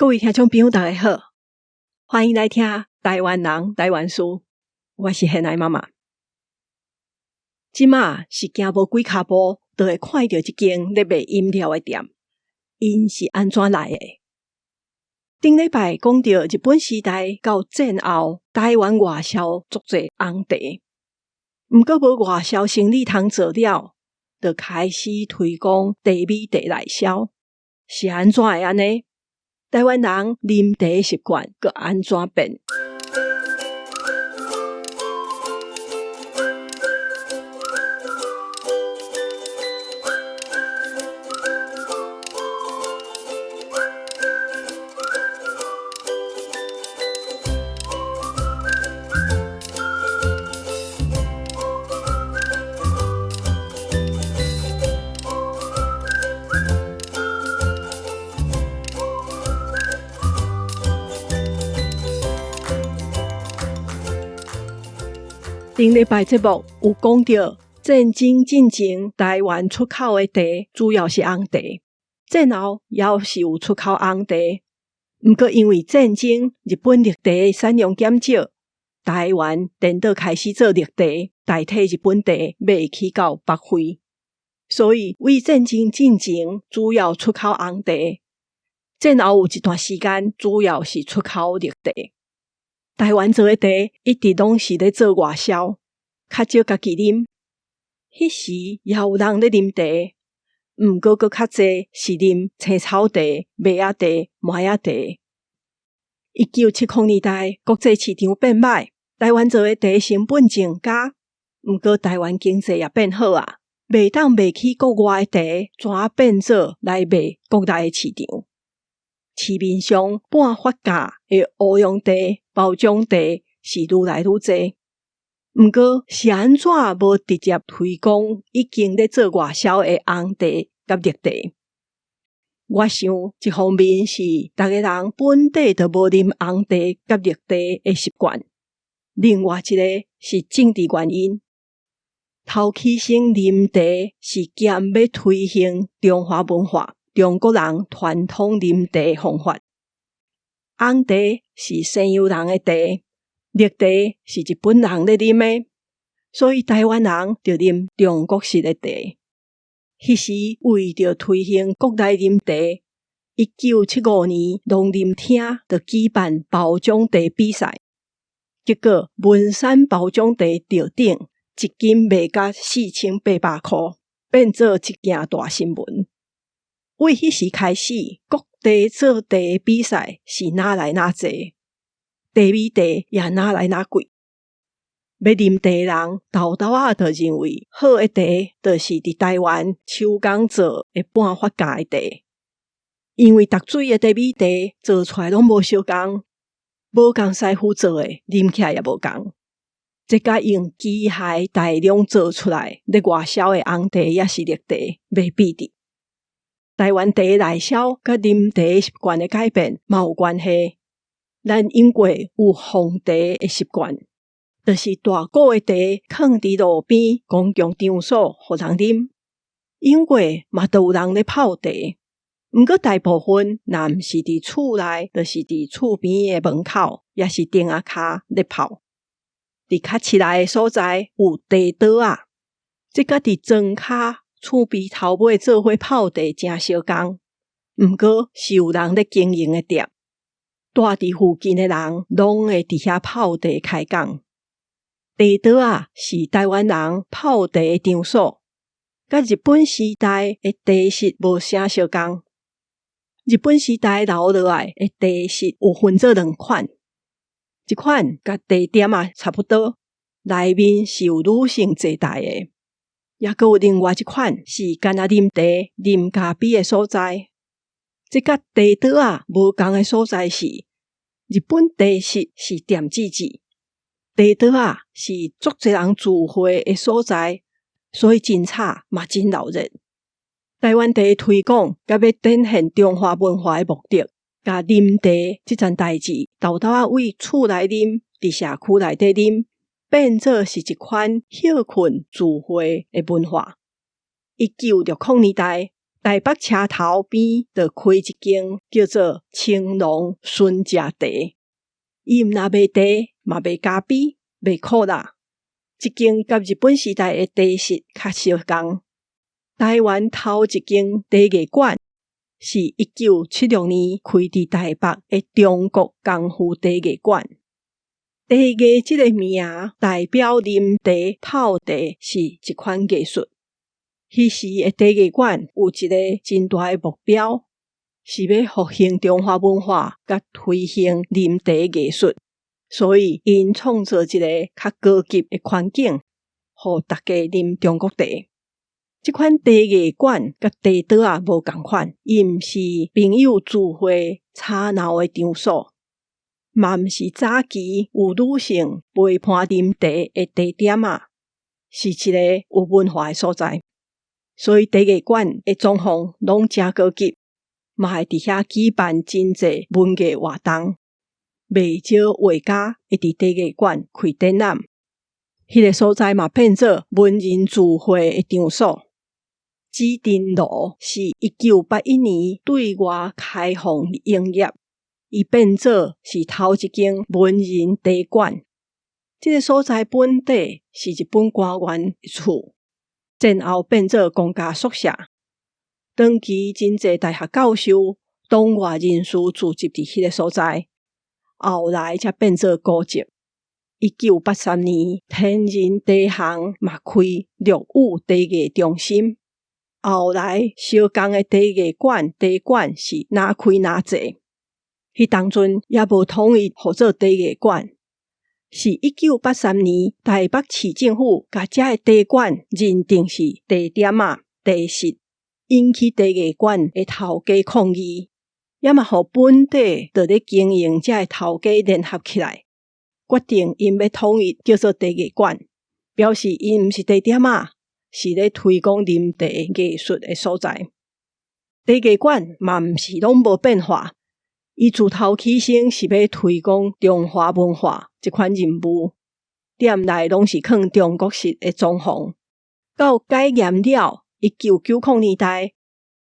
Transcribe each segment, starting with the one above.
各位听众朋友大家好，欢迎来听台湾人台湾事，我是现爱妈妈。即马是行无几脚步就会看到一间咧卖饮料的店，因是安怎来的？顶礼拜讲到日本时代到战后，台湾外销足侪红茶，毋过无外销生意通做了，就开始推广茶米茶来销，是安怎会安尼？台湾人啉茶习惯佮安怎变？顶礼拜节目有讲到，战争进前台湾出口的茶主要是红茶，战后也是有出口红茶，毋过因为战争，日本绿茶产量减少，台湾颠倒开始做绿茶，代替日本茶卖去到北非，所以为战争进前主要出口红茶，战后有一段时间主要是出口绿茶。台湾做的茶一直拢是咧做外销，较少家己啉。迄时也有人咧啉茶，毋过较济是啉青草茶、麦仔茶、麦仔茶。1970年代国际市场变歹，台湾做的茶成本增加，毋过台湾经济也变好啊，袂当卖去国外的茶，怎变做来卖国内的市场？市面上半发价的乌用茶、包装茶是愈来愈侪，毋过是安怎无直接推广已经咧做外销的红茶甲绿茶？我想一方面是逐个人本地就无啉红茶甲绿茶的习惯，另外一个是政治原因。头起先啉茶是兼要推行中华文化。中国人传统啉茶方法，红茶是西洋人的茶，绿茶是日本人咧啉的，所以台湾人就啉中国式的茶。迄时为着推行国内啉茶，1975年农林厅就举办包装茶比赛，结果文山包装茶吊顶一斤卖到4800块，变做一件大新闻。为迄时开始，各地做茶比赛是哪来哪济，茶米茶也哪来哪贵。要啉茶人豆豆仔就认为好的茶就是伫台湾手工做的半发价的茶，因为逐水的茶米茶做出来拢无相共，无共师傅做的啉起来也无共。这甲用机械大量做出来咧外销的红茶也是绿茶袂比的。台湾茶内销甲啉茶习惯的改变嘛有关系。咱英国有奉茶的习惯，就是大股的茶放伫路边公共场所互人啉。英国嘛都有人咧泡茶，毋过大部分若毋是伫厝内，就是伫厝边的门口，也是顶仔骹咧泡。伫较市内的所在有茶桌啊，即甲伫庄骹厝边头尾做伙泡茶真相共，毋过是有人咧经营的店，住伫附近的人拢会伫遐泡茶开讲。茶桌啊是台湾人泡茶的场所，甲日本时代的茶室无啥相共。日本时代留落来的茶室有分做两款，一款甲茶店啊差不多，内面是有女性坐台的。也閣有另外一款是干那啉茶、啉咖啡的所在。这甲茶桌啊无共的所在是，日本茶室是店子子，茶桌啊是足侪人聚会的所在，所以真吵嘛真闹热。台湾茶推广甲要展现中华文化的目的，甲啉茶这件代志，豆豆仔为厝内啉，伫社区内底啉。变做是一款休困聚会的文化。1960年代，台北车头边就开一间叫做青龙孙家茶，伊毋若卖茶，嘛卖咖啡，卖可乐。这间甲日本时代的茶室较相共。台湾头一间茶艺馆是1976年开伫台北的中国功夫茶艺馆。茶艺这个名代表啉茶泡茶是一款艺术。迄时的茶艺馆有一个真大的目标，是要复兴中华文化甲推行啉茶艺术，所以因创造一个较高级的环境，互大家啉中国茶。这款茶艺馆甲茶桌啊无共款，伊毋是朋友聚会吵闹的场所，嘛毋是早期有女性陪伴啉茶的茶点啊，是一个有文化的所在。所以茶艺馆的装潢拢真高级，嘛会伫遐举办真济文艺活动，袂少画家会伫茶艺馆开展览。迄个所在嘛变做文人聚会的场所。紫藤路是1981年对外开放营业，伊变做是头一间文人茶馆。这个所在本底是日本官员厝，战后变做公家宿舍。长期真济大学教授、党外人士聚集伫迄个所在，后来才变做古迹。1983年，天人茶行嘛开陆羽茶艺中心。后来相共的茶艺馆、茶馆是哪开哪坐，迄当阵也无统一号做茶艺馆，是1983年台北市政府甲这个茶馆认定是茶点啊、茶室，引起茶艺馆的头家抗议，也嘛互本地伫咧经营这个头家联合起来，决定因要统一叫做茶艺馆，表示因毋是茶点啊。是咧推广啉茶艺术的所在。茶艺馆嘛毋是拢无变化，伊自头起身是要推广中华文化这款任务，店内拢是放中国式的装潢。到改严了1990年代，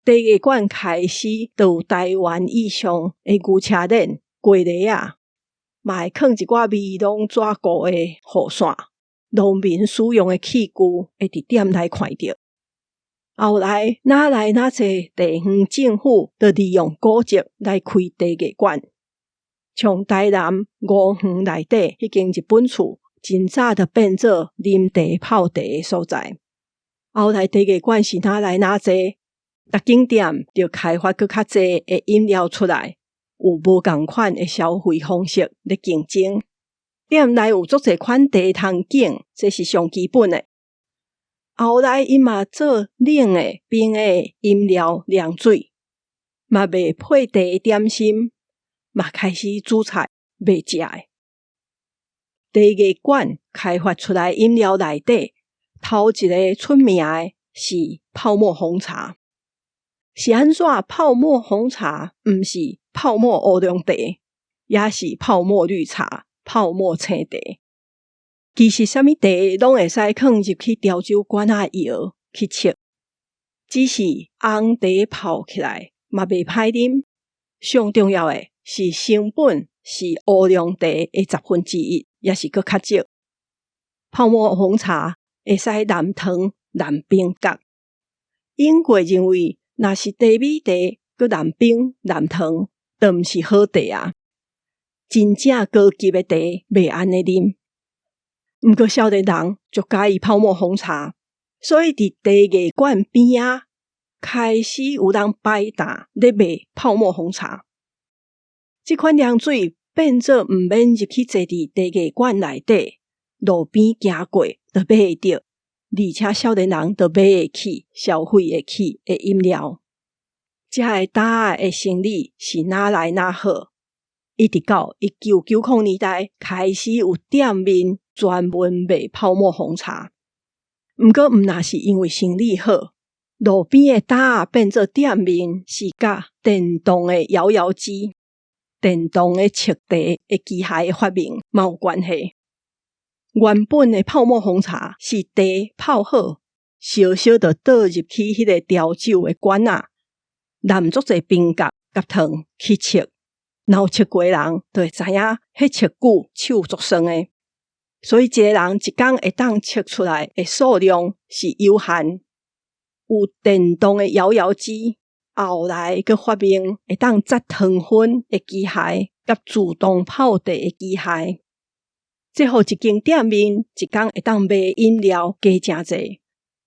茶艺馆开始就有台湾以上的牛车轮、过犁啊，嘛会放一寡美容纸糊的雨伞。农民使用的器具会伫店内看到。后来哪来哪济地方政府就利用古迹来开茶艺馆，像台南五园内底迄间日本厝，真早就变做啉茶泡茶的所在。后来茶艺馆是哪来哪济，逐间店就开发更较济的饮料出来，有无共款的消费方式咧竞争。店内有足侪款茶通景，这是上基本的。后来伊嘛做冷的、冰的饮料、凉水，嘛卖配茶点心，嘛开始煮菜卖食的。茶艺馆开发出来饮料内底，头一个出名的是泡沫红茶。是安怎泡沫红茶毋是泡沫乌龙茶，也是泡沫绿茶。泡沫青茶，其实什么茶拢会使放入去潮州罐仔摇去切，只是红茶泡起来嘛袂歹啉。上重要的是成本是乌龙茶的1/10，也是佫较少。泡沫红茶会使染糖、染冰角。英国认为，若是茶米茶佫染冰、染糖，就毋是好茶啊。真正高级的茶袂安尼啉，毋过少年人就介意泡沫红茶，所以伫茶艺馆边啊，开始有人摆摊咧卖泡沫红茶。这款凉水变做毋免入去坐伫茶艺馆内底，路边行过就买会到，而且少年人就买会起、消费会起的饮料。这个摊的生意是哪来哪好。一直到1990年代开始有店面专门卖泡沫红茶，毋过毋若是因为生意好，路边的摊变做店面是甲电动的摇摇机、电动的切茶的机械的发明嘛有关系。原本的泡沫红茶是茶泡好，小小就倒入去迄个调酒的罐仔，淋足侪冰角甲糖去测，然后测过的人就会知影迄测久手足酸的。所以一个人一天会当测出来的数量是有限。有电动的摇摇机，后来佮发明会当摘糖分的机械，甲自动泡茶的机械。这互一间店面一天会当卖饮料加诚济，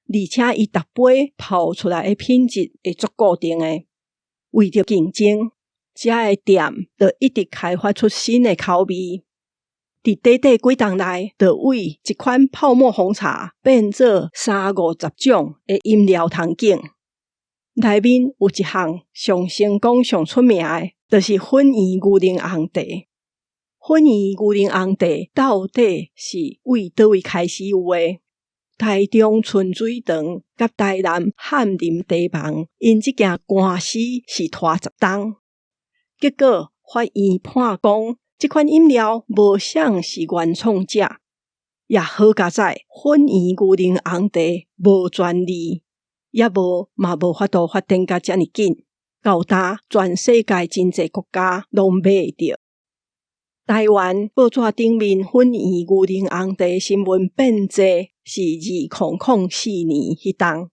而且伊逐杯泡出来的品质会足固定的。为着竞争，遮个店就一直开发出新的口味。伫短短几冬内，就为一款泡沫红茶变做30-50种的饮料场景。内面有一项上成功、上出名的，就是粉圆牛奶红茶。粉圆牛奶红茶到底是为倒位开始有的？台中春水堂甲台南翰林茶房因即件官司是拖10冬，结果法院判讲，这款饮料无像是原创者，也好佳在粉圆牛奶红茶无专利，也嘛无法度发展甲遮尔紧，到呾全世界真济国家拢买着。台湾报纸顶面粉圆牛奶红茶新闻变济是2004年迄冬，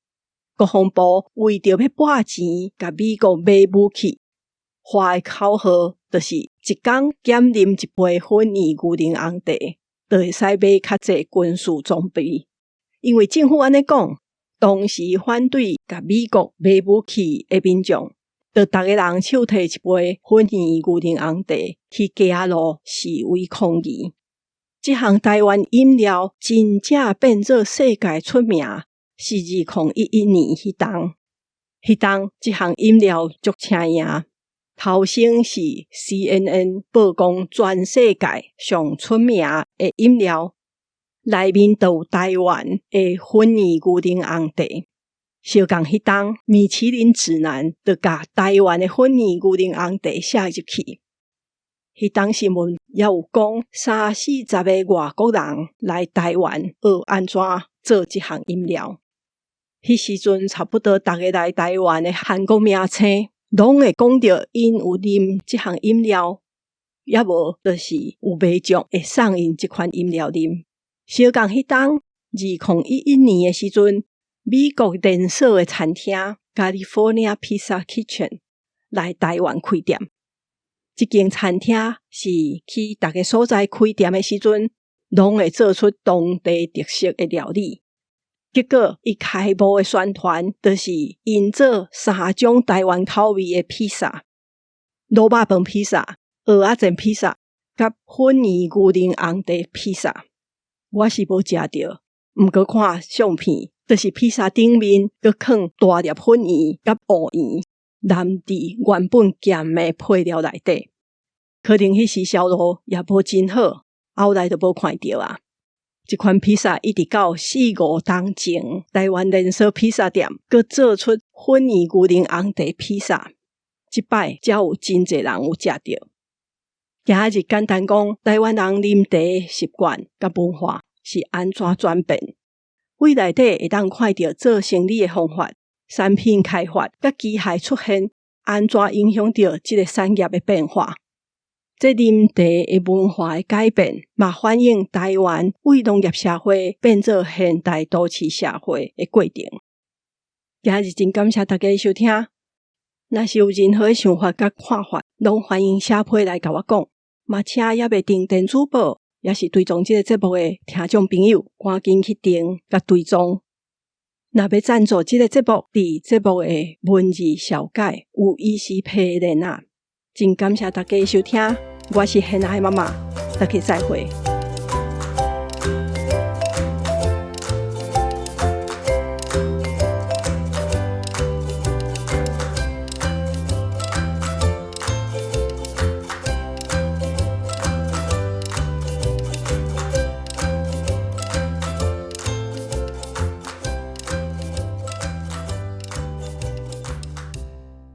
国防部为着要拨钱甲美国买武器，花的口号就是一天减啉一杯粉圆牛奶红茶，就会使买较济军事装备。因为政府安尼讲，当时反对甲美国买武器的民众，就逐个人手摕一杯粉圆牛奶红茶去街路示威抗议。这项台湾饮料真正变做世界出名，是2011年迄冬。迄冬这项饮料足请赢，头先是 CNN 报讲全世界上出名的饮料，内面都有台湾的粉圆牛奶红茶。相共迄冬，米其林指南就甲台湾的粉圆牛奶红茶写入去。迄冬新闻也有讲30-40个外国人来台湾学安怎做这项饮料。迄时阵差不多逐个来台湾的韩国名称，拢会讲到因有啉这项饮料，也无就是有民众会送因这款饮料啉。相共迄冬2011年的时阵，美国连锁的餐厅 California Pizza Kitchen 来台湾开店。这间餐厅是去逐个所在开店的时阵，拢会做出当地特色的料理。结果伊开幕的宣传，就是因做3种台湾口味的披萨：萝卜饭披萨、蚵仔煎披萨、甲粉圆牛奶红茶披萨。我是无食着，毋过看相片，就是披萨顶面佮放大粒粉圆甲芋圆，淋伫原本咸的配料内底。可能迄时销路也无真好，后来就无看到啊。这款披萨一直到4-5冬前，台湾连锁披萨店佮做出粉圆牛奶红茶披萨，即摆才有真侪人有食着。今日简单讲，台湾人啉茶的习惯甲文化是安怎转变？为内底会当看到做生理的方法、产品开发甲机械出现，安怎影响到这个产业的变化？这啉茶的文化的改变，嘛反映台湾为农业社会变做现代都市社会的过程。今日真感谢大家的收听，若是有任何的想法甲看法，拢欢迎写批来甲我讲。嘛请也要订电子报，也是追踪这个节目的听众朋友，赶紧去订甲追踪。若要赞助这个节目，伫节目的文字小解有意思批连啊。真感谢大家的收听，我是现爱妈妈，大家再会。